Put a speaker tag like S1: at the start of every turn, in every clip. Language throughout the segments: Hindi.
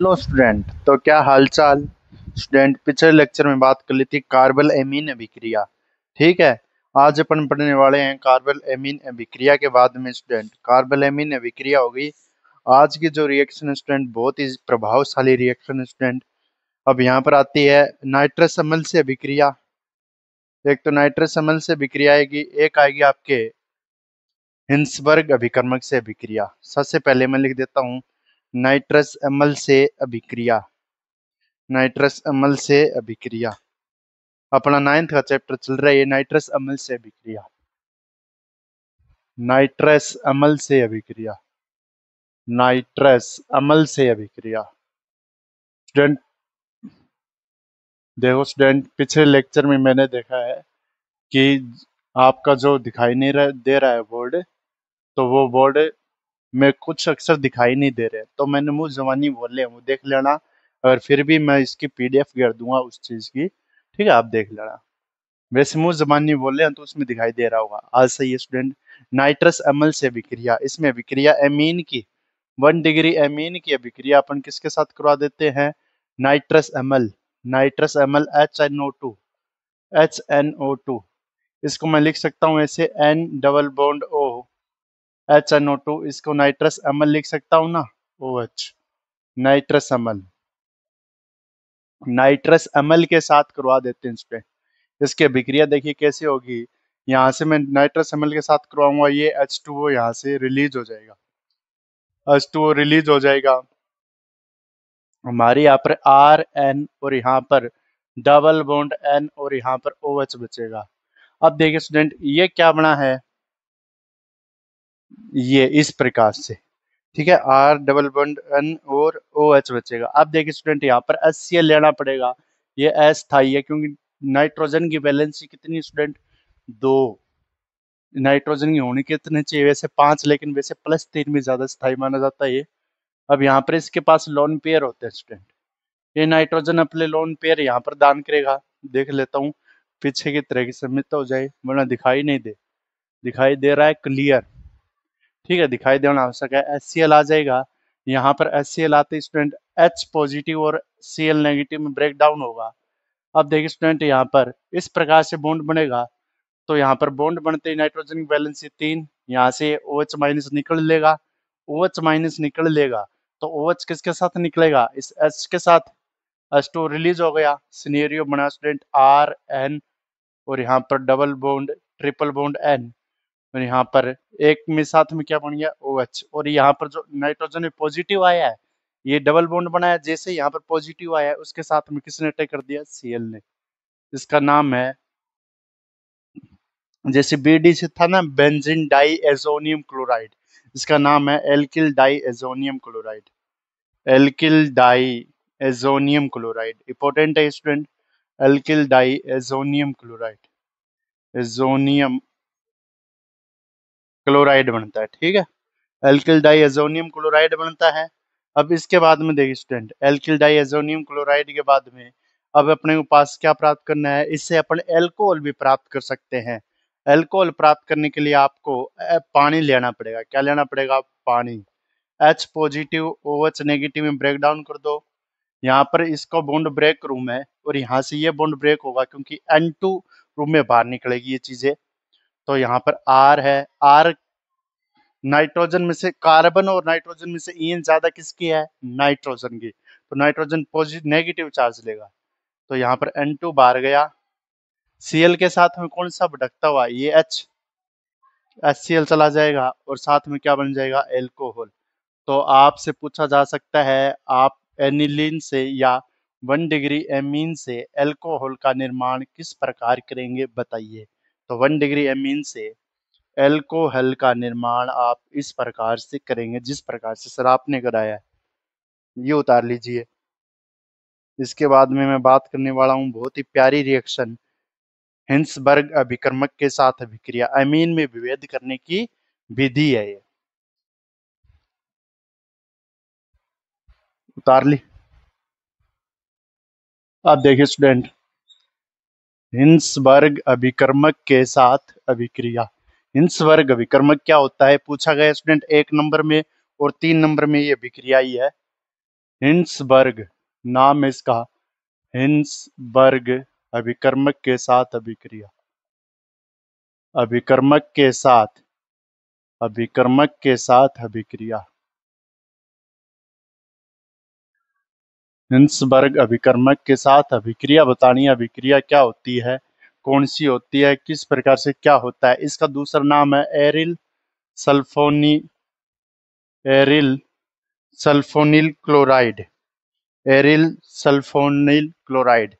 S1: Hello student. तो क्या हालचाल। स्टूडेंट, पिछले लेक्चर में बात कर ली थी कार्बल एमीन अभिक्रिया। ठीक है। आज अपन पढ़ने वाले हैं कार्बल एमीन अभिक्रिया के बाद में। स्टूडेंट, कार्बल एमीन अभिक्रिया हो गई। आज की जो रिएक्शन है स्टूडेंट, बहुत ही प्रभावशाली रिएक्शन है स्टूडेंट। अब यहाँ पर आती है नाइट्रस अम्ल से अभिक्रिया। एक तो नाइट्रस अम्ल से अभिक्रिया आएगी, एक आएगी आपके हिंसबर्ग अभिकर्मक से अभिक्रिया। सबसे पहले मैं लिख देता हूँ नाइट्रस अम्ल से अभिक्रिया। नाइट्रस अम्ल से अभिक्रिया अपना 9th का चैप्टर चल रहा है, ये नाइट्रस अम्ल से अभिक्रिया। नाइट्रस अम्ल से अभिक्रिया, नाइट्रस अम्ल से अभिक्रिया। स्टूडेंट देखो, स्टूडेंट पिछले लेक्चर में मैंने देखा है कि आपका जो दिखाई नहीं दे रहा है बोर्ड, तो वो बोर्ड में कुछ अक्षर दिखाई नहीं दे रहे, तो मैंने मुंह जबानी बोले वो देख लेना। और फिर भी मैं इसकी पीडीएफ कर दूंगा उस चीज की। ठीक है, आप देख लेना। वैसे मुंह जबानी बोले हैं तो उसमें दिखाई दे रहा होगा। आज सही है स्टूडेंट। नाइट्रस अम्ल से अभिक्रिया, इसमें अभिक्रिया एमीन की 1 डिग्री एमीन की अभिक्रिया अपन किसके साथ करवा देते हैं? नाइट्रस अम्ल। नाइट्रस अम्ल HNO2। HNO2 इसको मैं लिख सकता हूँ ऐसे N double bond O HNO2। इसको नाइट्रस अम्ल लिख सकता हूँ ना, OH। नाइट्रस अम्ल, नाइट्रस अम्ल के साथ करवा देते हैं इसपे। इसकी अभिक्रिया देखिए कैसे होगी। यहाँ से मैं नाइट्रस अम्ल के साथ करवाऊंगा, ये H2O यहाँ से रिलीज हो जाएगा। H2O रिलीज हो जाएगा, हमारे यहाँ पर RN और यहाँ पर डबल बॉन्ड N और यहाँ पर OH बचेगा। अब देखिए स्टूडेंट, ये क्या बना है, ये इस प्रकार से। ठीक है, R डबल बॉन्ड N और OH बचेगा। अब देखिए स्टूडेंट, यहाँ पर HCl लेना पड़ेगा। ये अस्थाई है क्योंकि नाइट्रोजन की वैलेंसी कितनी स्टूडेंट? 2। नाइट्रोजन की होनी कितने चाहिए? वैसे 5, लेकिन वैसे +3 में ज्यादा स्थायी माना जाता है ये। अब यहाँ पर इसके पास लोन पेयर होते हैं स्टूडेंट। ये नाइट्रोजन अपने लोन पेयर यहाँ पर दान करेगा। देख लेता हूँ पीछे की तरह की समित हो जाए, वरना दिखाई नहीं दे। दिखाई दे रहा है क्लियर? ठीक है, दिखाई देना आवश्यक है। HCl आ जाएगा। यहाँ पर HCl आते स्टूडेंट H पॉजिटिव और Cl नेगेटिव में ब्रेक डाउन होगा। अब देखिए स्टूडेंट, यहाँ पर इस प्रकार से बॉन्ड बनेगा। तो यहाँ पर बॉन्ड बनते ही नाइट्रोजन की वैलेंसी 3, यहाँ से OH माइनस निकल लेगा। OH माइनस निकल लेगा तो OH किसके साथ निकलेगा? इस H के साथ। H2 रिलीज हो गया। सिनेरियो बना स्टूडेंट RN और यहाँ पर double bond triple bond N और यहाँ पर एक में साथ में क्या बन गया? OH। और यहाँ पर जो नाइट्रोजन में पॉजिटिव आया है, ये डबल बॉन्ड बनाया, जैसे यहाँ पर पॉजिटिव आया है उसके साथ में किसने अटैक कर दिया? Cl ने। इसका नाम है, जैसे BD से था ना, बेंजीन डाई एजोनियम क्लोराइड। इसका नाम है alkyl diazonium chloride. Alkyl diazonium chloride important है student. Alkyl diazonium chloride, azonium chloride बनता है। ठीक है, एल्किल डाई एजोनियम क्लोराइड बनता है। अब इसके बाद में देखिए student, alkyl diazonium chloride के बाद में अब अपने को पास क्या प्राप्त करना है? इससे अपन एल्कोहल भी प्राप्त कर सकते हैं। एल्कोहल प्राप्त करने के लिए आपको पानी लेना पड़ेगा। क्या लेना पड़ेगा? पानी। H पॉजिटिव OH नेगेटिव में ब्रेक डाउन कर दो। यहाँ पर इसको बॉन्ड ब्रेक रूम है और यहाँ से ये बॉन्ड ब्रेक होगा क्योंकि N2 रूम में बाहर निकलेगी ये चीजें। तो यहाँ पर R है। R नाइट्रोजन में से, कार्बन और नाइट्रोजन में से ईएन ज्यादा किसकी है? नाइट्रोजन की। तो नाइट्रोजन पॉजिटिव नेगेटिव चार्ज लेगा, तो यहाँ पर N2 बाहर गया। Cl के साथ में कौन सा भटकता हुआ? ये H। HCl चला जाएगा और साथ में क्या बन जाएगा? एल्कोहल। तो आपसे पूछा जा सकता है, आप एनिलीन से या 1 डिग्री एमीन से एल्कोहल का निर्माण किस प्रकार करेंगे, बताइए। तो 1 डिग्री एमीन से एल्कोहल का निर्माण आप इस प्रकार से करेंगे जिस प्रकार से सर आपने कराया है। ये उतार लीजिए। इसके बाद में मैं बात करने वाला हूँ बहुत ही प्यारी रिएक्शन, हिंसबर्ग अभिकर्मक के साथ अभिक्रिया। अमीन में विभेद करने की विधि है ये। उतार ली। अब देखिए स्टूडेंट, हिंसबर्ग अभिकर्मक के साथ अभिक्रिया। हिंसबर्ग अभिकर्मक क्या होता है पूछा गया स्टूडेंट 1 नंबर में और 3 नंबर में, ये अभिक्रिया ही है। हिंसबर्ग नाम है इसका। हिंसबर्ग अभिकर्मक के साथ अभिक्रिया, अभिकर्मक के साथ, अभिकर्मक के साथ अभिक्रिया। हिंसबर्ग अभिकर्मक के साथ अभिक्रिया बतानी है। अभिक्रिया क्या होती है, कौन सी होती है, किस प्रकार से क्या होता है। इसका दूसरा नाम है aryl sulphony, aryl sulphonyl chloride, aryl sulphonyl chloride,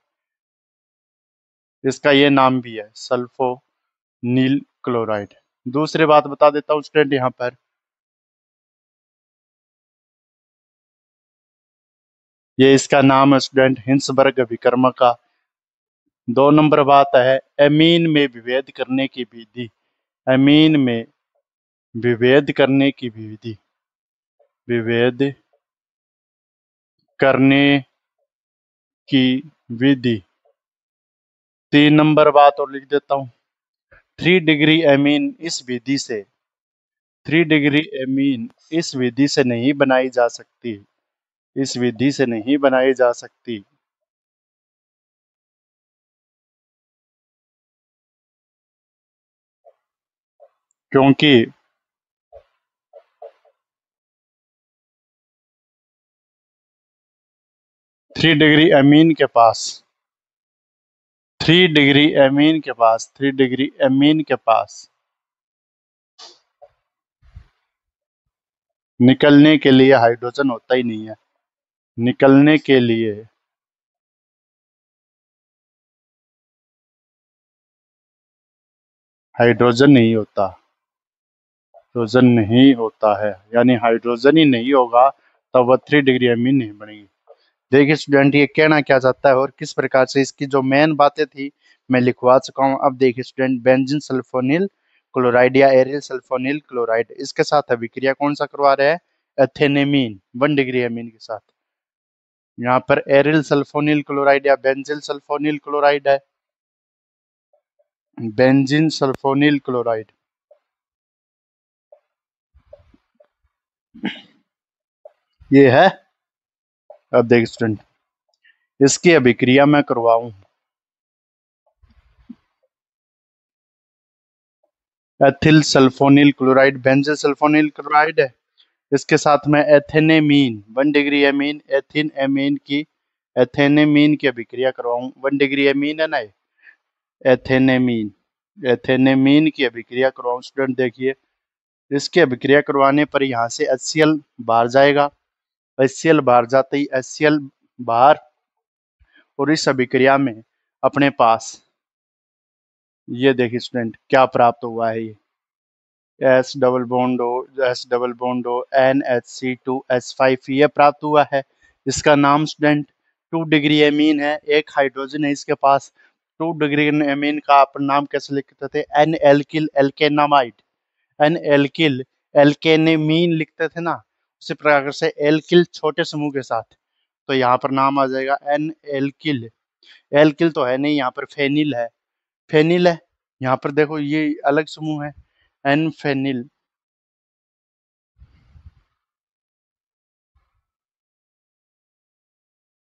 S1: इसका ये नाम भी है सल्फोनिल क्लोराइड। दूसरी बात बता देता हूँ स्टूडेंट यहाँ पर, ये इसका नाम है स्टूडेंट हिंसबर्ग अभिकर्मक का। 2 नंबर बात है एमीन में विभेद करने की विधि, एमीन में विभेद करने की विधि, विभेद करने की विधि। 3 नंबर बात और लिख देता हूँ, 3 डिग्री एमीन इस विधि से, 3 डिग्री एमीन इस विधि से नहीं बनाई जा सकती, इस विधि से नहीं बनाई जा सकती, क्योंकि 3 डिग्री एमीन के पास, 3 डिग्री एमीन के पास, 3 डिग्री एमीन के पास निकलने के लिए हाइड्रोजन होता ही नहीं है, निकलने के लिए हाइड्रोजन नहीं होता, हाइड्रोजन नहीं होता है, यानी हाइड्रोजन ही नहीं होगा तब वह 3 डिग्री एमीन नहीं बनेगी। देखिए स्टूडेंट ये कहना क्या चाहता है और किस प्रकार से इसकी जो मेन बातें थी मैं लिखवा चुका हूँ। अब देखिए स्टूडेंट, बेंजीन सल्फोनिल क्लोराइड या एरिल सल्फोनिल क्लोराइड, इसके साथ अभिक्रिया कौन सा करवा रहा है, एथेनेमीन 1 डिग्री एमीन के साथ। यहाँ पर एरिल सल्फोनिल क्लोराइड या बेंजीन सल्फोनिल क्लोराइड है, बेंजीन सल्फोनिल क्लोराइड ये है। अब देख स्टूडेंट, इसकी अभिक्रिया मैं करवाऊं, ethyl sulphonyl chloride benzene sulphonyl chloride है, इसके साथ में ethanamine 1 degree amine, ethanamine की, एथेनेमीन की अभिक्रिया करवाऊं। 1 डिग्री एमीन है ना ये, एथेनेमीन, एथेनेमीन की अभिक्रिया करवाऊं। स्टूडेंट देखिए, इसकी अभिक्रिया करवाने पर यहाँ से HCl बाहर जाएगा, HCl बाहर जाते ही HCl बाहर, और इस अभिक्रिया में अपने पास ये देखिए स्टूडेंट क्या प्राप्त हुआ है, ये S double bond O, S double bond O, NH2SO5 ये प्राप्त हुआ है। इसका नाम स्टूडेंट 2 डिग्री एमीन है, एक हाइड्रोजन है इसके पास। 2 डिग्री एमीन का अपन नाम कैसे लिखते थे, एन एल्किल एल्केनामाइड, एन एल्किल एल्केनेमीन लिखते थे ना, उसी प्रकार से एल्किल छोटे समूह के साथ, तो यहाँ पर नाम आ जाएगा एन एल्किल। एल्किल तो है नहीं, यहाँ पर फेनिल है, फेनिल है। यहाँ पर देखो ये अलग समूह है, एन फेनिल।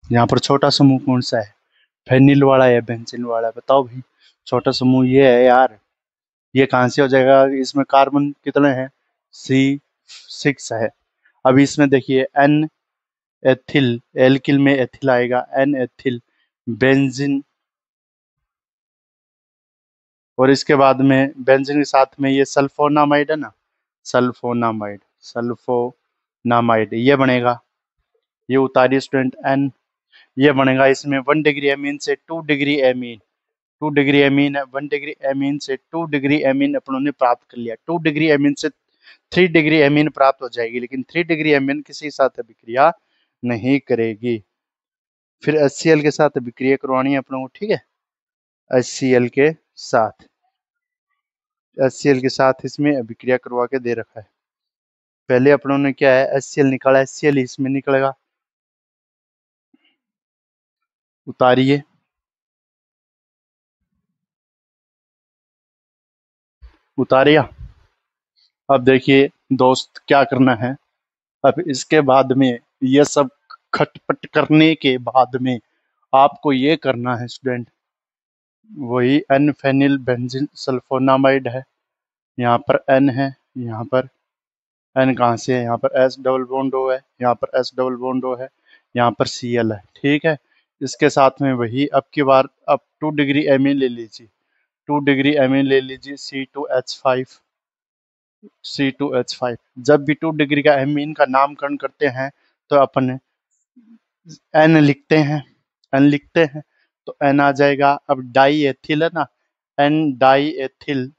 S1: यहाँ पर छोटा समूह कौन सा है, फेनिल वाला या बेंजीन वाला, बताओ भाई। छोटा समूह ये है यार, ये कहाँ से हो जाएगा, इसमें कार्बन कितने हैं, C6 है। अब इसमें देखिए एन एथिल, एल्किल में एथिल आएगा, एन एथिल बेंजीन, और इसके बाद में बेंजीन के साथ में ये सल्फोनामाइड है ना, सल्फोनामाइड, सल्फोनामाइड ये बनेगा, ये उतारिए स्टूडेंट एन, ये बनेगा। इसमें 1 डिग्री एमीन से 2 डिग्री एमीन, 2 डिग्री एमीन है, 1 डिग्री एमीन से 2 डिग्री एमीन अपनों ने प्राप्त कर लिया। 2 डिग्री एमीन से 3 डिग्री एमीन प्राप्त हो जाएगी, लेकिन 3 डिग्री एमीन किसी के साथ अभिक्रिया नहीं करेगी। फिर HCl के साथ अभिक्रिया करवानी है अपनों को, ठीक है। HCl के साथ, HCl के साथ इसमें अभिक्रिया करवा के दे रखा है। पहले अपनों ने क्या है, HCl निकाला, HCl इसमें निकलेगा, उतारिए, उतारिया। अब देखिए दोस्त क्या करना है, अब इसके बाद में ये सब खटपट करने के बाद में आपको ये करना है स्टूडेंट, वही एन फेनिल बेंजीन सल्फोनामाइड है, यहाँ पर एन है, यहाँ पर एन कहाँ से है, यहाँ पर एस डबल बॉन्ड ओ है, यहाँ पर एस डबल बॉन्ड ओ है, यहाँ पर सी एल है। ठीक है, इसके साथ में वही अब की बार अब 2 डिग्री एमीन ले लीजिए, 2 डिग्री एमीन ले लीजिए C2H5, C2H5। जब भी 2 डिग्री का एमीन का नामकरण करते हैं तो अपन एन लिखते हैं, एन लिखते हैं तो एन आ जाएगा। अब डाई एथिल है ना, एन डाई एथिल,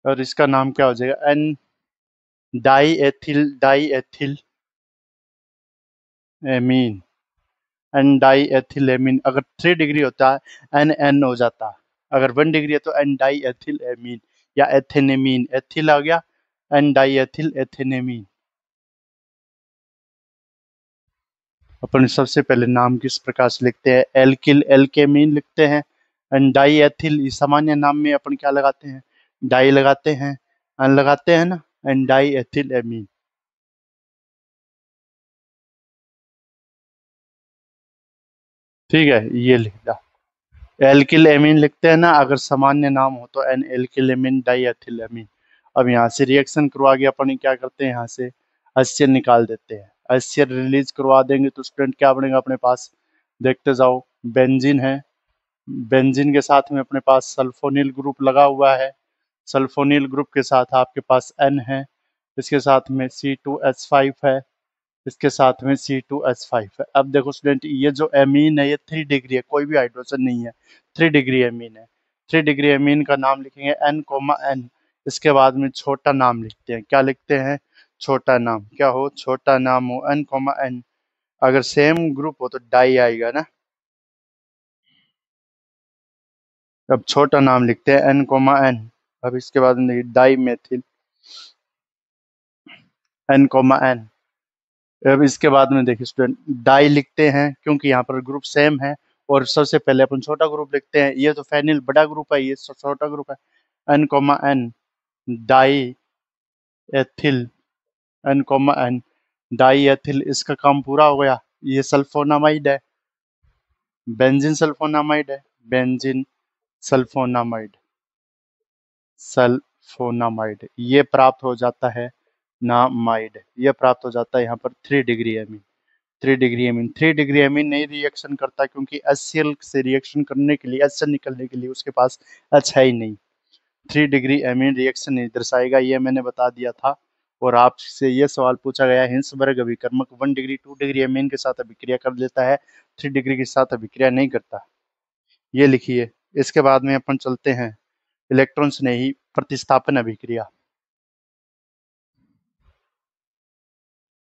S1: और इसका नाम क्या हो जाएगा, N diethyl amine, N diethyl amine. अगर 3 डिग्री होता है एन एन हो जाता, अगर 1 डिग्री है तो एन डाई एथिल एमीन या एथेनेमीन, एथिल आ गया, एन डाई एथिल एथेनेमीन। अपन सबसे पहले नाम किस प्रकार से लिखते हैं, एल्किल एल्केमीन लिखते हैं, एंड डाई एथिल सामान्य नाम में अपन क्या लगाते हैं, डाई लगाते हैं, एन लगाते हैं ना, एंड डाई एथिल एमीन। ठीक है, ये लिख दिया। एल्किल एमीन लिखते हैं ना, अगर सामान्य नाम हो तो N alkyl amine diethyl amine. अब यहाँ से रिएक्शन करवा के अपन क्या करते हैं, यहाँ से एस्टर निकाल देते हैं, एस्टर रिलीज करवा देंगे तो स्टूडेंट क्या बनेगा अपने पास, देखते जाओ, बेंजीन है, बेंजीन के साथ में अपने पास सल्फोनिल ग्रुप लगा हुआ है, सल्फोनिल ग्रुप के साथ आपके पास N है, इसके साथ में C2H5 है, इसके साथ में C2H5 है। अब देखो स्टूडेंट, ये जो एमीन है ये 3 डिग्री है, कोई भी हाइड्रोजन नहीं है, 3 डिग्री एमीन है। 3 डिग्री एमीन का नाम लिखेंगे N, इसके बाद में छोटा नाम लिखते हैं, क्या लिखते हैं, छोटा नाम, क्या हो, छोटा नाम हो N, अगर सेम ग्रुप हो तो डाई आएगा ना। अब छोटा नाम लिखते हैं N। अब इसके बाद में देखिए डाई मेथिल N। अब इसके बाद में देखिए स्टूडेंट, डाई लिखते हैं क्योंकि यहाँ पर ग्रुप सेम है, और सबसे पहले अपन छोटा ग्रुप लिखते हैं, ये तो फेनिल बड़ा ग्रुप है, ये छोटा ग्रुप है, N, die ethyl N, die ethyl, इसका काम पूरा हो गया। ये सल्फोनामाइड है, बेंजीन सल्फोनामाइड है, बेंजीन सल्फोनामाइड, सल्फोनामाइड ये प्राप्त हो जाता है, नामाइड ये प्राप्त हो जाता है यहाँ पर 3 डिग्री एमीन। 3 डिग्री एमीन नहीं रिएक्शन करता क्योंकि HCl से रिएक्शन करने के लिए, HCl निकलने के लिए उसके पास H है ही नहीं। 3 डिग्री एमीन रिएक्शन नहीं दर्शाएगा, ये मैंने बता दिया था। और आपसे ये सवाल पूछा गया, हिंसबर्ग अभिकर्मक 1 डिग्री 2 डिग्री एमीन के साथ अभिक्रिया कर लेता है, 3 डिग्री के साथ अभिक्रिया नहीं करता, ये लिखिए। इसके बाद में अपन चलते हैं इलेक्ट्रॉन स्नेही प्रतिस्थापन अभिक्रिया,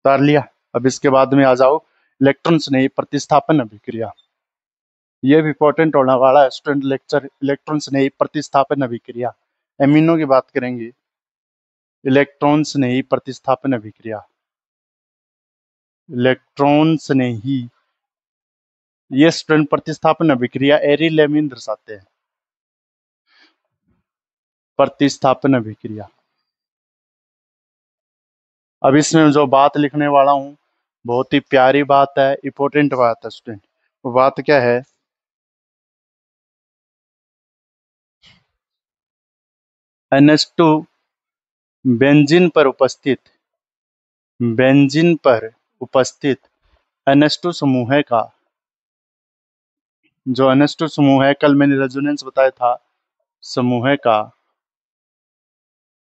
S1: उतार लिया। अब इसके बाद में आ जाओ इलेक्ट्रॉन स्नेही प्रतिस्थापन अभिक्रिया, ये भी इंपॉर्टेंट होने वाला है स्टूडेंट लेक्चर, इलेक्ट्रॉन स्नेही प्रतिस्थापन अभिक्रिया, एमिनो की बात करेंगे, इलेक्ट्रॉन स्नेही प्रतिस्थापन अभिक्रिया, इलेक्ट्रॉन स्नेही, ये स्टूडेंट प्रतिस्थापन अभिक्रिया एरिलेमिन दर्शाते हैं, प्रतिस्थापन अभिक्रिया। अब इसमें जो बात लिखने वाला हूँ बहुत ही प्यारी बात है, इंपॉर्टेंट बात है स्टूडेंट, वो बात क्या है, NH2 बेंजीन पर उपस्थित, बेंजीन पर उपस्थित NH2 समूह का, जो NH2 समूह है, कल मैंने रेजोनेंस बताया था, समूह का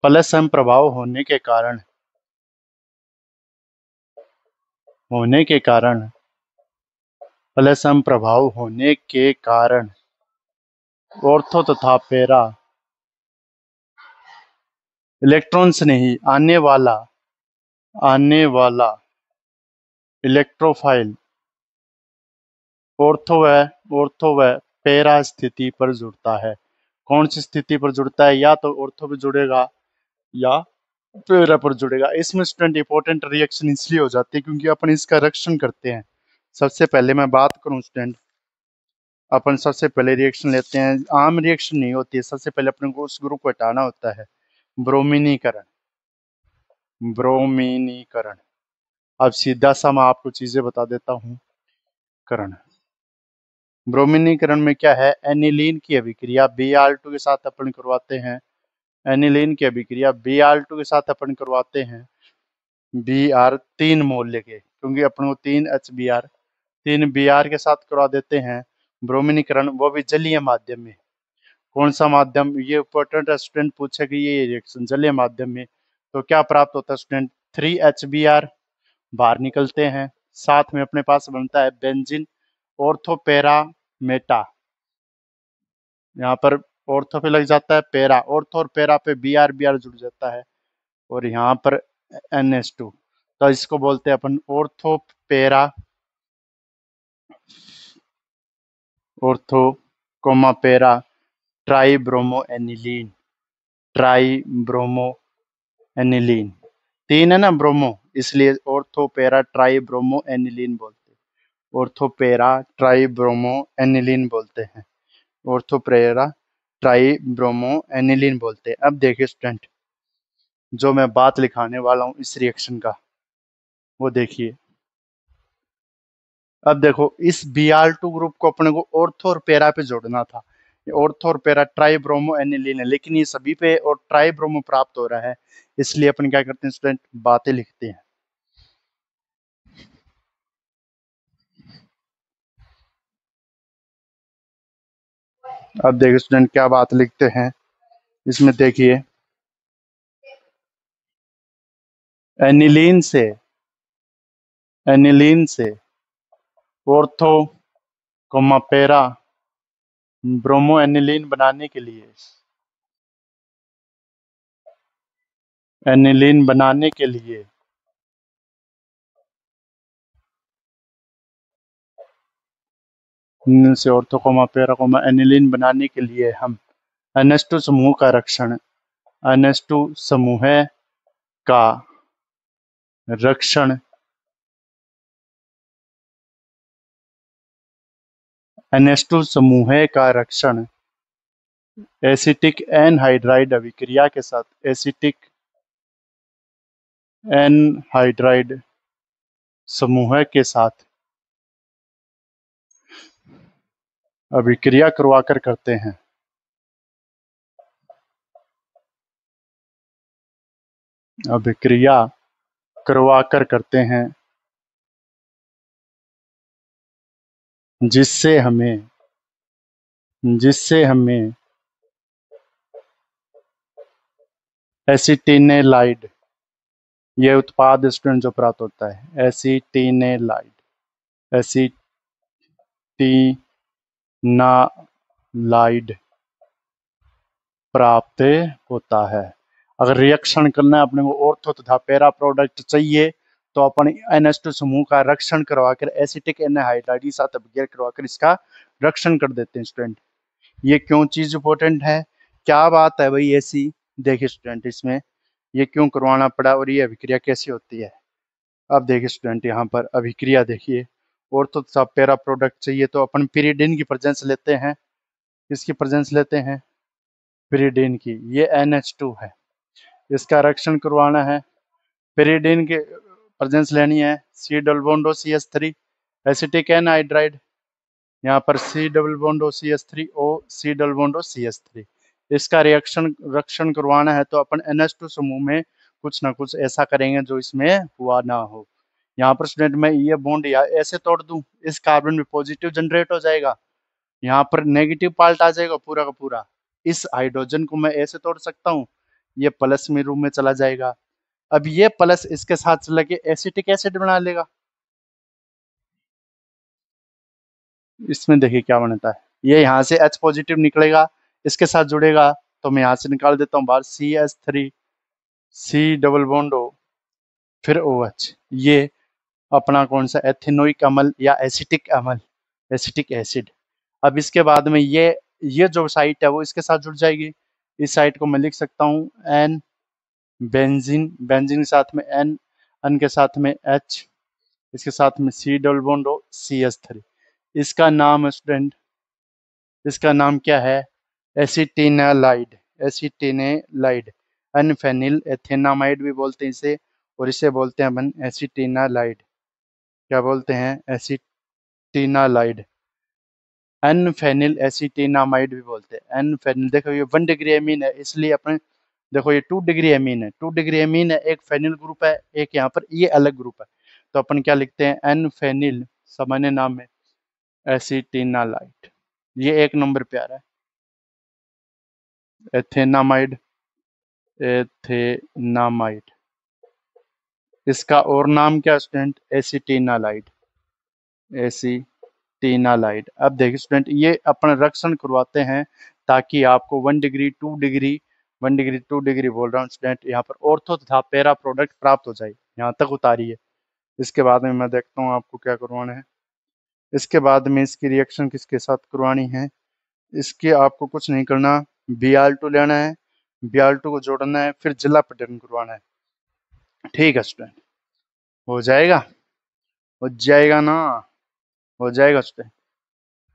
S1: प्लस m प्रभाव होने के कारण, प्लस m प्रभाव होने के कारण ऑर्थो तथा पैरा इलेक्ट्रॉन से नहीं आने वाला इलेक्ट्रोफाइल ऑर्थो व पैरा स्थिति पर जुड़ता है। कौन सी स्थिति पर जुड़ता है, या तो ऑर्थो पर जुड़ेगा या पैरा पर जुड़ेगा। इसमें स्टूडेंट इंपॉर्टेंट रिएक्शन इसलिए हो जाती है क्योंकि अपन इसका रक्षण करते हैं। सबसे पहले मैं बात करूं स्टूडेंट, अपन सबसे पहले रिएक्शन लेते हैं, आम रिएक्शन नहीं होती है, सबसे पहले अपने को उस ग्रुप को हटाना होता है, ब्रोमीनीकरण, ब्रोमीनीकरण। अब सीधा सा मैं आपको चीजें बता देता हूँ। करण ब्रोमीनीकरण में क्या है, एनिलीन की अभिक्रिया Br2 के साथ अपन करवाते हैं। एनिलीन की अभिक्रिया Br2 के साथ अपन करवाते हैं। Br 3 मोल लेके, क्योंकि अपन को 3 Br के साथ करवा देते हैं ब्रोमीनीकरण, वो भी जलीय माध्यम में। कौन सा माध्यम, ये इंपॉर्टेंट है, स्टूडेंट पूछे कि ये रिएक्शन जलीय माध्यम में, तो क्या प्राप्त होता है स्टूडेंट, 3HBr बाहर निकलते हैं। साथ में अपने पास बनता है बेंजीन ऑर्थोपेरा मेटा, यहाँ पर ऑर्थो पे लग जाता है पेरा, ऑर्थो और पेरा पे Br जुड़ जाता है, और यहाँ पर NH2, तो इसको बोलते हैं अपन ऑर्थोपेरा, ऑर्थो कोमा पेरा ट्राइब्रोमो एनिलीन, ट्राइब्रोमो एनिलीन, 3 है ना ब्रोमो, इसलिए ऑर्थोपेरा ट्राइब्रोमो एनिलीन बोलते हैं, ऑर्थोपेरा ट्राइब्रोमो एनिलीन बोलते हैं, ऑर्थोपेरा ट्राइब्रोमो एनिलीन बोलते हैं। अब देखिए स्टूडेंट, जो मैं बात लिखाने वाला हूँ इस रिएक्शन का, वो देखिए। अब देखो, इस Br2 ग्रुप को अपने को ऑर्थो और पेरा पे जोड़ना था। ये ऑर्थो और पेरा ट्राइब्रोमो एनिलीन है, लेकिन ये सभी पे और ट्राइब्रोमो प्राप्त हो रहा है, इसलिए अपन क्या करते हैं स्टूडेंट, बातें लिखते हैं। अब देखिए स्टूडेंट, क्या बात लिखते हैं इसमें, देखिए एनिलीन से, एनिलीन से ऑर्थो कोमा पेरा ब्रोमो एनिलीन बनाने के लिए, एनिलीन बनाने के लिए से ऑर्थो कोमा पेरा कोमा एनिलीन बनाने के लिए हम NH2 समूह का रक्षण, NH2 समूह का रक्षण, NH2 समूह का रक्षण एसिटिक एनहाइड्राइड अभिक्रिया के साथ, एसिटिक एनहाइड्राइड समूह के साथ अभिक्रिया करवाकर करते हैं। अभिक्रिया करवाकर करते हैं, जिससे हमें, जिससे हमें एसिटिनेलाइड, ये उत्पाद स्टूडेंट जो प्राप्त होता है, एसिटिनेलाइड, एसिटिनालाइड प्राप्त होता है। अगर रिएक्शन करना है अपने को ऑर्थो तथा पैरा प्रोडक्ट चाहिए, तो अपन NH2 समूह का रक्षण करवाकर एसिटिक एनहाइड्राइड के साथ अभिक्रिया करवाकर इसका रक्षण कर देते हैं स्टूडेंट। ये क्यों चीज इंपॉर्टेंट है, क्या बात है भाई ऐसी, देखिए स्टूडेंट इसमें ये क्यों करवाना पड़ा और ये अभिक्रिया कैसी होती है। अब देखिए स्टूडेंट, यहाँ पर अभिक्रिया देखिए, ऑर्थो तथा पैरा प्रोडक्ट चाहिए तो अपन पिरिडीन की प्रेजेंस लेते हैं, किसकी प्रेजेंस लेते हैं, पिरिडीन की, ये NH2 है, इसका रक्षण करवाना है, पिरिडीन के प्रेजेंस लेनी है, C double bond CH3 acetic anhydride, यहाँ पर C double bond CH3 O C double bond CH3, इसका रिएक्शन रक्षण करवाना है तो अपन NH2 समूह में कुछ ना कुछ ऐसा करेंगे जो इसमें हुआ ना हो। यहाँ पर स्टूडेंट मैं ये बॉन्ड या ऐसे तोड़ दूं, इस कार्बन में पॉजिटिव जनरेट हो जाएगा, यहाँ पर नेगेटिव पार्ट आ जाएगा पूरा का पूरा, इस हाइड्रोजन को मैं ऐसे तोड़ सकता हूँ, ये प्लस में रूम में चला जाएगा। अब ये प्लस इसके साथ चला के एसिटिक एसिड बना लेगा, इसमें देखिए क्या बनता है, ये यहाँ से H पॉजिटिव निकलेगा, इसके साथ जुड़ेगा, तो मैं यहाँ से निकाल देता हूँ बाहर CH3 C double bond O फिर OH, ये अपना कौन सा एथेनोइक अम्ल या एसिटिक अम्ल, एसिटिक एसिड। अब इसके बाद में ये जो साइट है वो इसके साथ जुड़ जाएगी, इस साइट को मैं लिख सकता हूँ N बेंजीन, बेंजीन के साथ में N, N के साथ में H, इसके साथ में C double bond O CH3, इसका नाम स्टूडेंट, इसका नाम क्या है, एसिटिनालाइड, एसिटिनेलाइड, अनफेनिल एथेनामाइड भी बोलते हैं इसे, और इसे बोलते हैं अपन एसिटिनालाइड। क्या बोलते हैं? एसिटिनालाइड। एन फेनिल एसिटिनामाइड भी बोलते हैं। एन फेनिल, देखो ये 1 डिग्री एमीन है, इसलिए अपन देखो ये 2 डिग्री एमीन है, 2 डिग्री एमीन है, एक फेनिल ग्रुप है, एक यहाँ पर ये अलग ग्रुप है, तो अपन क्या लिखते हैं? एन फेनिल, सामान्य नाम है एसिटिनालाइड। ये 1 नंबर पे आ रहा है। एथेनामाइड, एथेनामाइड, इसका और नाम क्या स्टूडेंट? एसिटिनालाइड, एसिटिनालाइड। अब देखिए स्टूडेंट, ये अपन रक्षण करवाते हैं ताकि आपको 1 डिग्री 2 डिग्री 1 डिग्री 2 डिग्री बोल रहा हूँ स्टूडेंट, यहाँ पर ऑर्थो तथा पैरा प्रोडक्ट प्राप्त हो जाए। यहाँ तक उतारी है। इसके बाद में मैं देखता हूँ आपको क्या करवाना है। इसके बाद में इसकी रिएक्शन किसके साथ करवानी है? इसके आपको कुछ नहीं करना, Br2 लेना है, Br2 को जोड़ना है, फिर जला पटन करवाना है। ठीक है स्टूडेंट, हो जाएगा? हो जाएगा ना? हो जाएगा स्टूडेंट।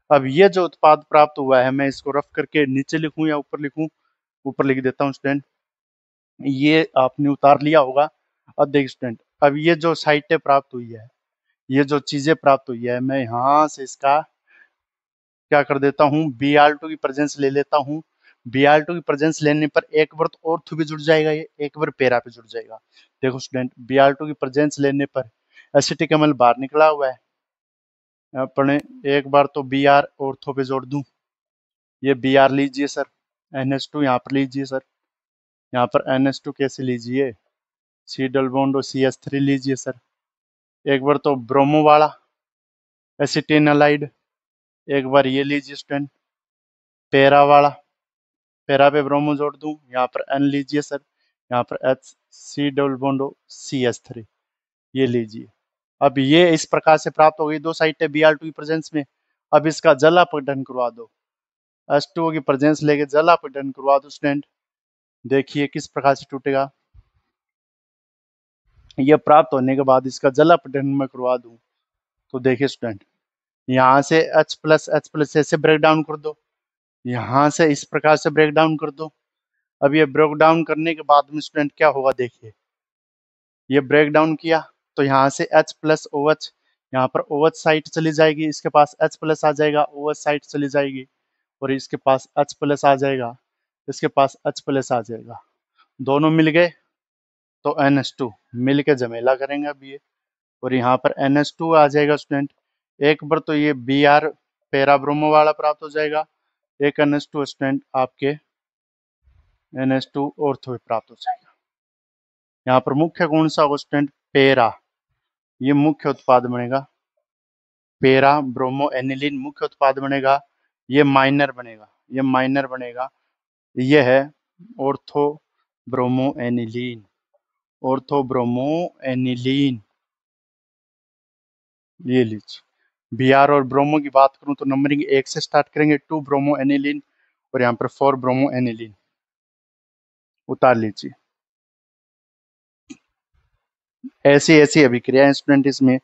S1: अब ये जो उत्पाद प्राप्त हुआ है, मैं इसको रफ करके नीचे लिखूं या ऊपर लिखूं? ऊपर लिख देता हूं स्टूडेंट। ये आपने उतार लिया होगा। अब देखिए स्टूडेंट, अब ये जो साइटें प्राप्त हुई है, ये जो चीजें प्राप्त हुई है, मैं यहाँ से इसका क्या कर देता हूँ? Br2 की प्रेजेंस ले लेता हूँ। Br2 की प्रेजेंस लेने पर एक बार तो ऑर्थो भी जुड़ जाएगा, ये एक बार पैरा पे जुड़ जाएगा। देखो स्टूडेंट, Br2 की प्रेजेंस लेने पर एसिटिक अम्ल बाहर निकला हुआ है। अपने एक बार तो Br ऑर्थो पे जोड़ दूं, ये Br लीजिए सर, NH2 यहाँ पर लीजिए सर, यहाँ पर NH2 कैसे लीजिए? C डबल बॉन्ड और CH3 लीजिए सर। एक बार तो ब्रोमो वाला एसिटिनालाइड, एक बार ये लीजिए स्टूडेंट पैरा वाला, पैरा पे ब्रोमो जोड़ दूं, यहाँ पर N लीजिए सर, यहाँ पर H C double bond CH3 ये लीजिए। अब ये इस प्रकार से प्राप्त हो गई 2 साइटें Br2 की प्रेजेंस में। अब इसका जल अपघटन करवा दो, H2O की प्रेजेंस लेके जल अपघटन करवा दो स्टूडेंट। देखिए किस प्रकार से टूटेगा। यह प्राप्त होने के बाद इसका जल अपघटन में करवा दूं, तो देखिए स्टूडेंट, यहाँ से H+H+ ऐसे ब्रेक डाउन कर दो, यहाँ से इस प्रकार से ब्रेक डाउन कर दो। अब ये ब्रेक डाउन करने के बाद में स्टूडेंट क्या होगा? देखिए, ये ब्रेक डाउन किया तो यहाँ से H+OH, यहाँ पर OH साइट चली जाएगी, इसके पास H+ आ जाएगा, OH साइट चली जाएगी, और इसके पास H+ आ जाएगा, इसके पास H+ आ जाएगा। दोनों मिल गए तो NH2 मिल के जमेला करेंगे अब ये, और यहाँ पर NH2 आ जाएगा स्टूडेंट। एक बार तो ये Br पैरा ब्रोमो वाला प्राप्त हो जाएगा, एक NH2 स्टूडेंट आपके NH2 ऑर्थो प्राप्त हो जाएगा। यहाँ पर मुख्य कौन सा होगा स्टूडेंट? पैरा, ये मुख्य उत्पाद बनेगा। पैरा ब्रोमो एनिलीन मुख्य उत्पाद बनेगा, ये माइनर बनेगा, ये माइनर बनेगा। ये है ortho bromo aniline, ortho bromo aniline. ये लीजिए, Br और ब्रोमो की बात करूं तो नंबरिंग 1 से स्टार्ट करेंगे, 2 ब्रोमो एनिलीन, और यहाँ पर 4 ब्रोमो एनिलीन। उतार लीजिए। ऐसी ऐसी अभिक्रियाएं स्टूडेंट, इसमें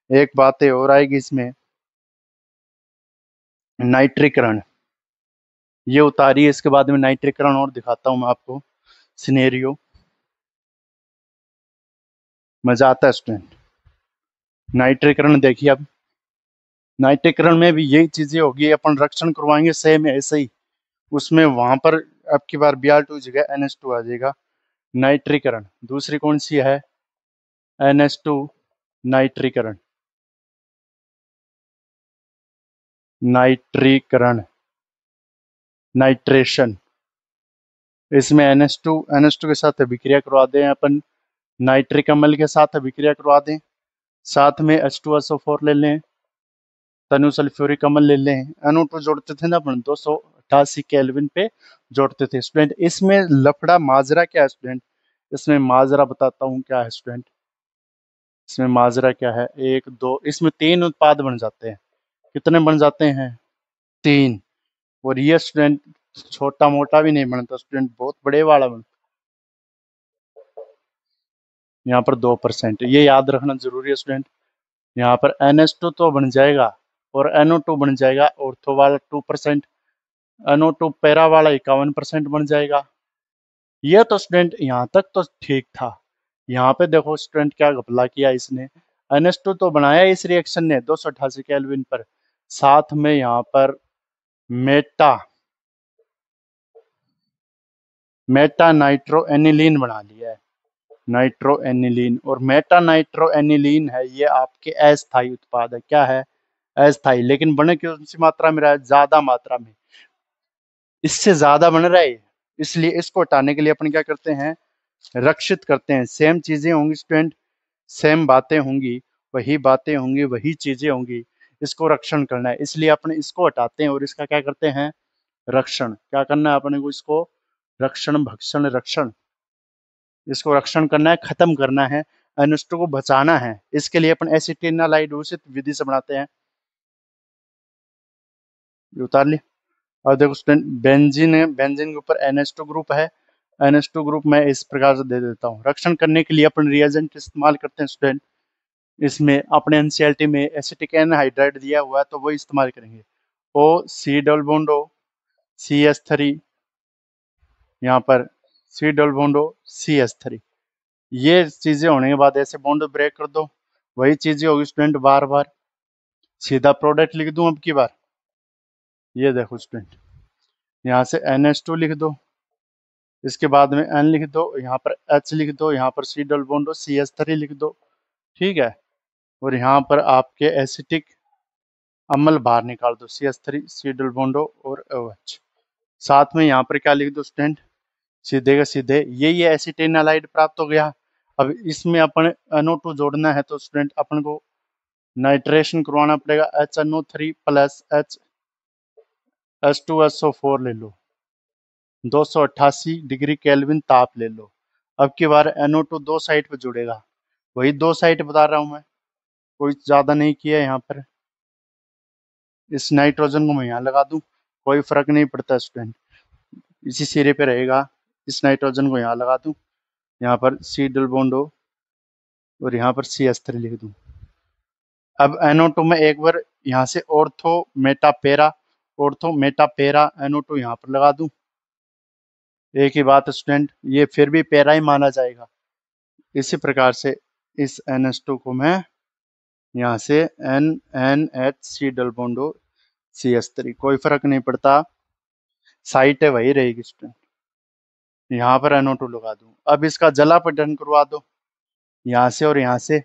S1: एक बात और आएगी, इसमें नाइट्रीकरण, ये उतारी है। इसके बाद में नाइट्रीकरण और दिखाता हूं मैं आपको सिनेरियो, मजा आता है स्टूडेंट। नाइट्रीकरण देखिए, अब नाइट्रीकरण में भी यही चीजें होगी, अपन रक्षण करवाएंगे सेम ऐसे ही, उसमें वहां पर अब की बार Br2 जगह NH2 आ जाएगा। नाइट्रीकरण दूसरी कौन सी है? NH2 नाइट्रीकरण, नाइट्रीकरण, nitration. इसमें NH2 के साथ अभिक्रिया करवा दें अपन, नाइट्रिक अम्ल के साथ अभिक्रिया करवा दें, साथ में H2SO4 ले लें, तनु सल्फ्यूरिक अम्ल ले लें। NO2 जोड़ते थे ना अपन 288 केल्विन पे जोड़ते थे स्टूडेंट। इसमें लफड़ा माजरा क्या है स्टूडेंट? इसमें माजरा बताता हूँ क्या है स्टूडेंट। इसमें माजरा क्या है? 1 2, इसमें 3 उत्पाद बन जाते हैं। कितने बन जाते हैं? 3। और ये स्टूडेंट छोटा मोटा भी नहीं बनता स्टूडेंट, बहुत बड़े वाला बनता। यहाँ पर 2%, ये याद रखना जरूरी है स्टूडेंट। यहाँ पर NH2 तो बन जाएगा और NO2 बन जाएगा, ऑर्थो वाला 2%, NO2 पैरा वाला 51% बन जाएगा। ये तो स्टूडेंट यहाँ तक तो ठीक था, यहाँ पे देखो स्टूडेंट क्या घपला किया इसने, NH2 तो बनाया इस रिएक्शन ने 288 केल्विन पर, साथ में यहाँ पर मेटा मेटा नाइट्रो एनिलीन बना लिया है, नाइट्रो एनिलीन। और मेटा नाइट्रो एनिलीन है ये आपके अस्थायी उत्पाद है। क्या है? अस्थायी। लेकिन बने कौन सी मात्रा में रहा है? ज्यादा मात्रा में, इससे ज्यादा बन रहा है, इसलिए इसको हटाने के लिए अपन क्या करते हैं? रक्षित करते हैं। सेम चीजें होंगी स्टूडेंट, सेम बातें होंगी, वही बातें होंगी, वही चीजें होंगी, इसको रक्षण करना है, इसलिए अपन इसको हटाते हैं और इसका क्या करते हैं? रक्षण। क्या करना है अपने को? इसको रक्षण, भक्षण, रक्षण, इसको रक्षण करना है, खत्म करना है, अनिष्ट को बचाना है। इसके लिए अपन एसिटिनालाइड दूषित विधि से बनाते हैं। ये उतार लिया। और देखो स्टूडेंट, बेंजीन है, बेंजीन के ऊपर NH2 ग्रुप है, NH2 ग्रुप मैं इस प्रकार से दे देता हूँ। रक्षण करने के लिए अपन रिएजेंट इस्तेमाल करते हैं स्टूडेंट। इसमें अपने एनसीईआरटी में एसिटिक एनहाइड्राइड दिया हुआ है तो वो इस्तेमाल करेंगे। ओ सी डबल बॉन्ड ओ CS3, यहाँ पर C डबल बॉन्ड ओ CS3। ये चीजें होने के बाद ऐसे बॉन्ड ब्रेक कर दो, वही चीजें होगी स्टूडेंट बार बार। सीधा प्रोडक्ट लिख दूं अब की बार। ये देखो स्टूडेंट, यहाँ से NH2 लिख दो, इसके बाद में N लिख दो, यहाँ पर H लिख दो, यहाँ पर C डबल बॉन्ड CS3 लिख दो। ठीक है। और यहाँ पर आपके एसिटिक अम्ल बाहर निकाल दो, CS3, C डबल बॉन्ड और OH। साथ में यहाँ पर क्या लिख दो स्टूडेंट? सीधे का सीधे ये एसिटेनालाइड प्राप्त हो गया। अब इसमें अपन NO2 जोड़ना है तो स्टूडेंट अपन को नाइट्रेशन करवाना पड़ेगा। HNO3 प्लस H2SO4 ले लो, 288 डिग्री केल्विन ताप ले लो। अब की बार NO2 दो साइड पे जुड़ेगा, वही दो साइड बता रहा हूं मैं, कोई ज्यादा नहीं किया यहाँ पर। इस नाइट्रोजन को मैं यहाँ लगा दूं, कोई फर्क नहीं पड़ता स्टूडेंट, इसी सिरे पे रहेगा। इस नाइट्रोजन को यहाँ लगा दूं, यहाँ पर C डबल बॉन्ड O और यहाँ पर CS3 लिख दूं। अब NO2 में एक बार यहाँ से ऑर्थो मेटा पेरा NO2 यहाँ पर लगा दूं। एक ही बात स्टूडेंट, ये फिर भी पेरा ही माना जाएगा। इसी प्रकार से इस NH2 को मैं यहाँ से NNHC double bond O CS3, कोई फर्क नहीं पड़ता, साइट है वही रहेगी स्टूडेंट। यहाँ पर NO2 लगा दूं। अब इसका जलापटन करवा दो, यहाँ से और यहाँ से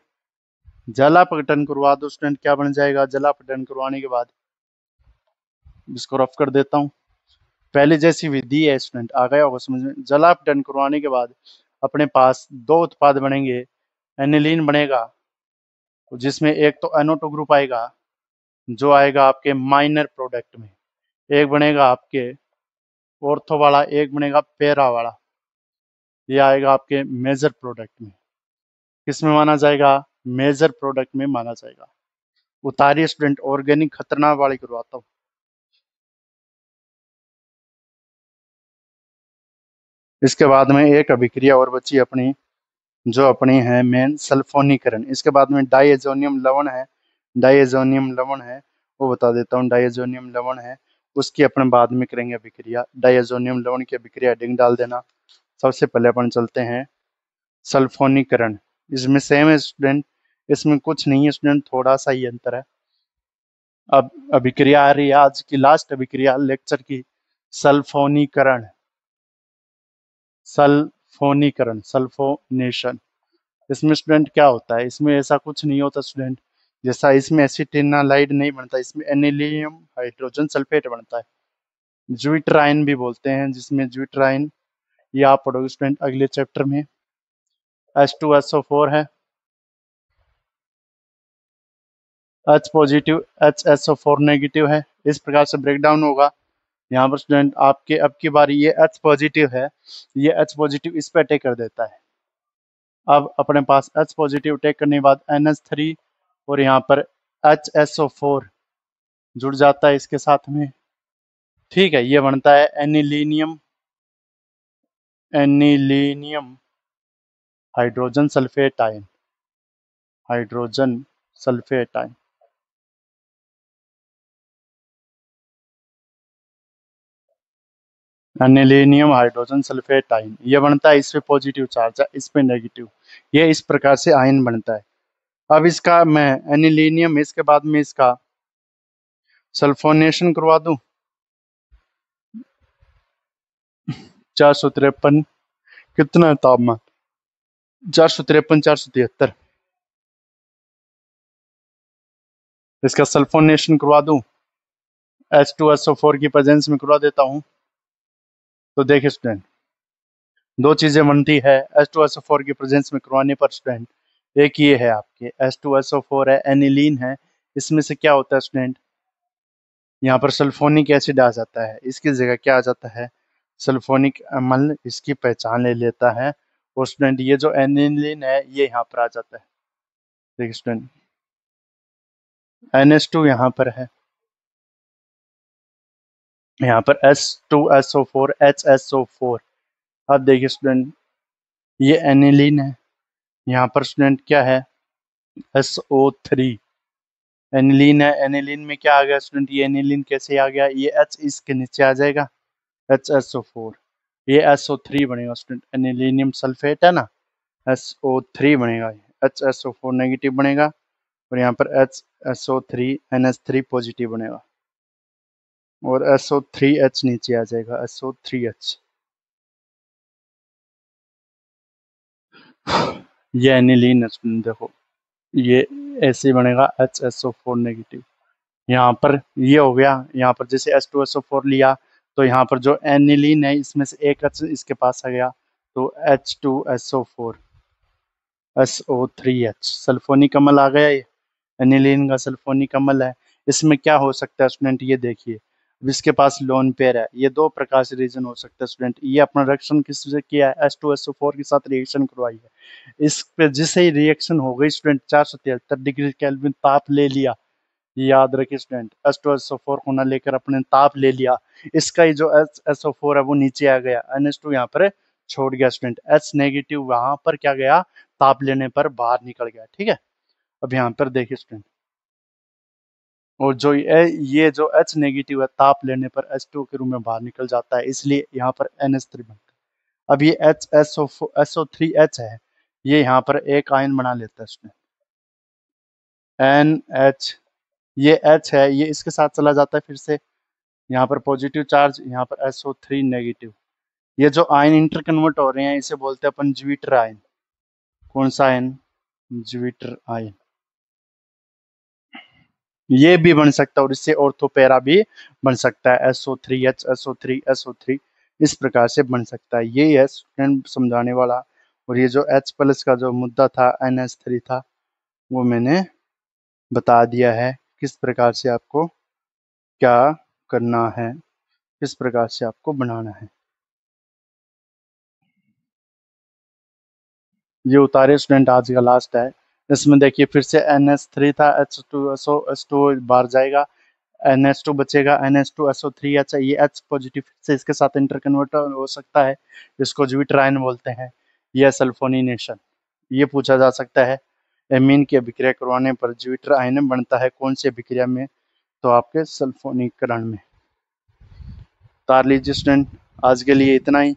S1: जलापटन करवा दो स्टूडेंट। क्या बन जाएगा जलापटन करवाने के बाद? इसको रफ कर देता हूँ। पहले जैसी विधि है स्टूडेंट, आ गया होगा समझ में। जलापटन करवाने के बाद अपने पास दो उत्पाद बनेंगे। एनिलीन बनेगा जिसमें एक तो NO2 ग्रुप आएगा जो आएगा आपके माइनर प्रोडक्ट में, एक बनेगा आपके ऑर्थो वाला, एक बनेगा पेरा वाला, ये आएगा आपके मेजर प्रोडक्ट में। किसमें माना जाएगा? मेजर प्रोडक्ट में माना जाएगा। उतारिए स्टूडेंट, ऑर्गेनिक खतरनाक वाली करवाता हूँ। इसके बाद में एक अभिक्रिया और बची अपनी, जो अपनी है मेन सल्फोनीकरण। इसके बाद में डाइएजोनियम लवण है, डाइएजोनियम लवण है, वो बता देता हूँ। डाइएजोनियम लवण है, उसकी अपन बाद में करेंगे अभिक्रिया। डाइएजोनियम लवण की अभिक्रिया हेडिंग डाल देना। सबसे पहले अपन चलते हैं सल्फोनीकरण। इसमें सेम है स्टूडेंट, इसमें कुछ नहीं है स्टूडेंट, थोड़ा सा ही अंतर है। अब अभिक्रिया आ रही है आज की लास्ट अभिक्रिया लेक्चर की, सल्फोनीकरण। सल्फोनीकरण, सल्फोनेशन। इसमें स्टूडेंट क्या होता है? इसमें ऐसा कुछ नहीं होता स्टूडेंट, जैसा इसमें एसिटिनालाइड नहीं बनता, इसमें एनिलियम हाइड्रोजन सल्फेट बनता है, ज्यूट्राइन भी बोलते हैं, जिसमें ज्यूट्राइन, ये आप पढ़ोगे स्टूडेंट अगले चैप्टर में। H2SO4 है, H पॉजिटिव, HSO4 नेगेटिव है। इस प्रकार से ब्रेक डाउन होगा। यहाँ पर स्टूडेंट आपके अब की बारी, ये H पॉजिटिव है, ये H पॉजिटिव इस पर अटैक कर देता है। अब अपने पास H पॉजिटिव अटैक करने के बाद NH3 और यहाँ पर HSO4 जुड़ जाता है इसके साथ में। ठीक है, ये बनता है anilinium, anilinium hydrogen sulphate ion, hydrogen sulphate ion. Anilinium hydrogen sulphate ion ये बनता है, इस पे पॉजिटिव चार्ज है, इस पे नेगेटिव। ये इस प्रकार से आयन बनता है। अब इसका मैं एनिलीनियम, इसके बाद में इसका सल्फोनेशन करवा दूं। 453 कितना है तापमान? 453, 473। इसका सल्फोनेशन करवा दूं, H2SO4 की प्रेजेंस में करवा देता हूं। तो देखिए स्टूडेंट, दो चीजें बनती है H2SO4 की प्रेजेंस में करवाने पर स्टूडेंट। एक ये है आपके H2SO4 है, एनिलीन है। इसमें से क्या होता है स्टूडेंट, यहाँ पर सल्फोनिक एसिड आ जाता है, इसकी जगह क्या आ जाता है, सल्फोनिक अम्ल इसकी पहचान ले लेता है। और स्टूडेंट ये जो एनिलीन है ये यहाँ पर आ जाता है। देखिए स्टूडेंट, NH2 यहाँ पर है, यहाँ पर H2SO4 HSO4। अब देखिए स्टूडेंट, ये एनिलीन है, यहाँ पर स्टूडेंट क्या है, SO3। एनिलीन है, एनिलीन में क्या आ गया स्टूडेंट, ये एनिलीन कैसे आ गया, ये H इसके नीचे आ जाएगा, HSO4। ये SO3 बनेगा स्टूडेंट, एनिलीनियम सल्फेट है ना, SO3 बनेगा, HSO4 नेगेटिव बनेगा, और यहाँ पर HSO3 NH3 पॉजिटिव बनेगा, और SO3H नीचे आ जाएगा, SO3H। ये एनिलीन है स्टूडेंट, देखो ये ऐसे बनेगा, HSO4 नेगेटिव। यहाँ पर ये हो गया, यहाँ पर जैसे H2SO4 लिया तो यहाँ पर जो एनिलीन है इसमें से एक H इसके पास आ गया, तो H2SO4 SO3H सल्फोनिक अम्ल आ गया। ये एनिलीन का सल्फोनिक अम्ल है। इसमें क्या हो सकता है स्टूडेंट, ये देखिए, अब इसके पास लोन पेयर है, ये दो प्रकार से रीजन हो सकता है स्टूडेंट। ये अपना रिएक्शन किससे किया है, H2SO4 के साथ रिएक्शन करवाई है। इस पे जिसे ही रिएक्शन हो गई स्टूडेंट, 473 डिग्री केल्विन ताप ले लिया, ये याद रखिए स्टूडेंट, H2SO4 को ना लेकर अपने ताप ले लिया, इसका ही जो SO4 है वो नीचे आ गया, NH2 यहाँ पर छोड़ गया स्टूडेंट, H नेगेटिव वहां पर क्या गया, ताप लेने पर बाहर निकल गया। ठीक है, अब यहाँ पर देखिए स्टूडेंट, और जो ये जो H नेगेटिव है ताप लेने पर H2 के रूप में बाहर निकल जाता है, इसलिए यहाँ पर NH3 बनता है। अब ये SO3H है, ये यहाँ पर एक आयन बना लेता है स्टूडेंट, NH। ये H है, ये इसके साथ चला जाता है फिर से, यहाँ पर पॉजिटिव चार्ज, यहाँ पर SO3 नेगेटिव। ये जो आयन इंटर कन्वर्ट हो रहे हैं इसे बोलते हैं अपन ज्विटर आयन। कौन सा आयन, ज्विटर आयन। ये भी बन सकता है और इससे ऑर्थोपेरा भी बन सकता है, SO3H SO3 इस प्रकार से बन सकता है। ये है स्टूडेंट समझाने वाला। और ये जो H प्लस का जो मुद्दा था, NH3 था, वो मैंने बता दिया है किस प्रकार से आपको क्या करना है, किस प्रकार से आपको बनाना है। ये उतारे स्टूडेंट, आज का लास्ट है। इसमें देखिए फिर से NH3 था, H2SO बाहर जाएगा, NH2 बचेगा, NH2SO3H, ये H पॉजिटिव से इसके साथ इंटर कन्वर्ट हो सकता है, जिसको ज्विटर आयन बोलते हैं। यह सल्फोनिनेशन, ये पूछा जा सकता है, एमीन की अभिक्रिया करवाने पर ज्विटर आयन बनता है कौन सी अभिक्रिया में, तो आपके सल्फोनीकरण में। तार लीजिए स्टूडेंट, आज के लिए इतना ही।